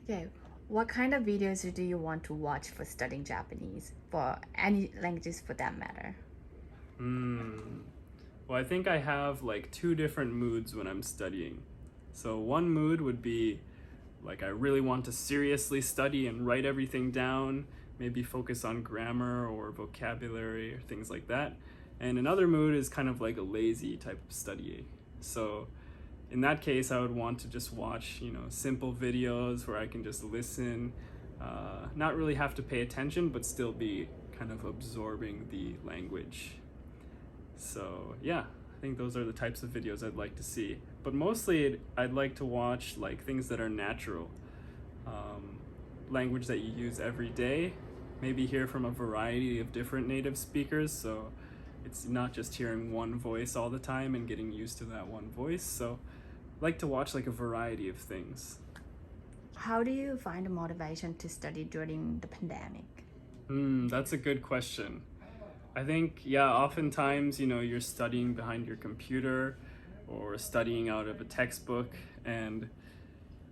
Okay, what kind of videos do you want to watch for studying Japanese, for any languages for that matter? Well, I think I have like two different moods when I'm studying. So one mood would be like I really want to seriously study and write everything down, maybe focus on grammar or vocabulary or things like that. And another mood is kind of like a lazy type of studying. So in that case, I would want to just watch, simple videos where I can just listen, not really have to pay attention, but still be kind of absorbing the language. So yeah, I think those are the types of videos I'd like to see. But mostly I'd like to watch like things that are natural, language that you use every day, maybe hear from a variety of different native speakers, so it's not just hearing one voice all the time and getting used to that one voice. So I'd like to watch like a variety of things. How do you find the motivation to study during the pandemic? That's a good question. I think, yeah, oftentimes, you're studying behind your computer or studying out of a textbook, and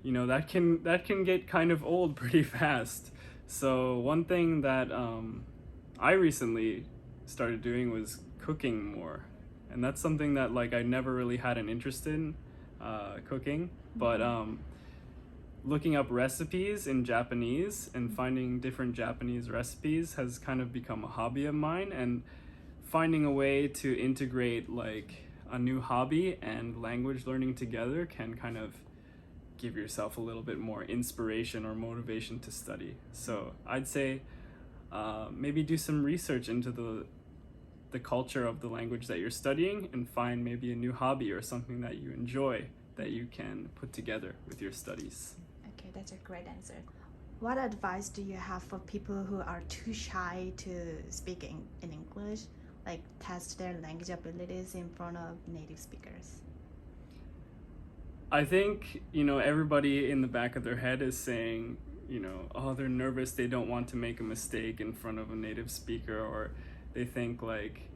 that can get kind of old pretty fast. So one thing that I recently started doing was cooking more, and that's something that like I never really had an interest in, cooking, but looking up recipes in Japanese and finding different Japanese recipes has kind of become a hobby of mine, and finding a way to integrate like a new hobby and language learning together can kind of give yourself a little bit more inspiration or motivation to study. So I'd say maybe do some research into the culture of the language that you're studying and find maybe a new hobby or something that you enjoy that you can put together with your studies. Okay, that's a great answer. What advice do you have for people who are too shy to speak in English, like test their language abilities in front of native speakers? I think, everybody in the back of their head is saying, oh, they're nervous, they don't want to make a mistake in front of a native speaker, or they think like,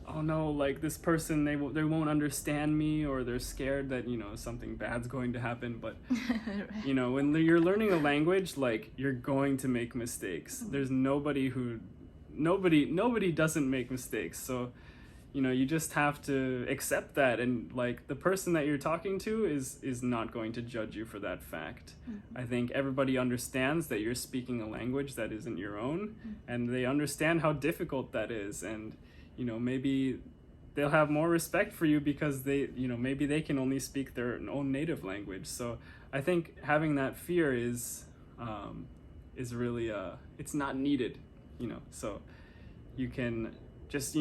oh no, like this person, they won't understand me, or they're scared that, something bad's going to happen. But, Right. when you're learning a language, like you're going to make mistakes. There's nobody doesn't make mistakes. So, you just have to accept that, and like the person that you're talking to is not going to judge you for that fact. I think everybody understands that you're speaking a language that isn't your own, and they understand how difficult that is, and maybe they'll have more respect for you because maybe they can only speak their own native language. So I think having that fear is really it's not needed, so you can just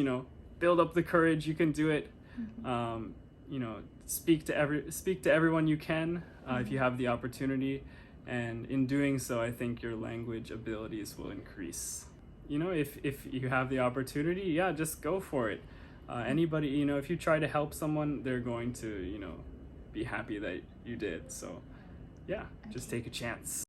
build up the courage. You can do it. Speak to everyone you can, if you have the opportunity, and in doing so, I think your language abilities will increase. If you have the opportunity, yeah, just go for it. Anybody, if you try to help someone, they're going to be happy that you did. So yeah, just take a chance.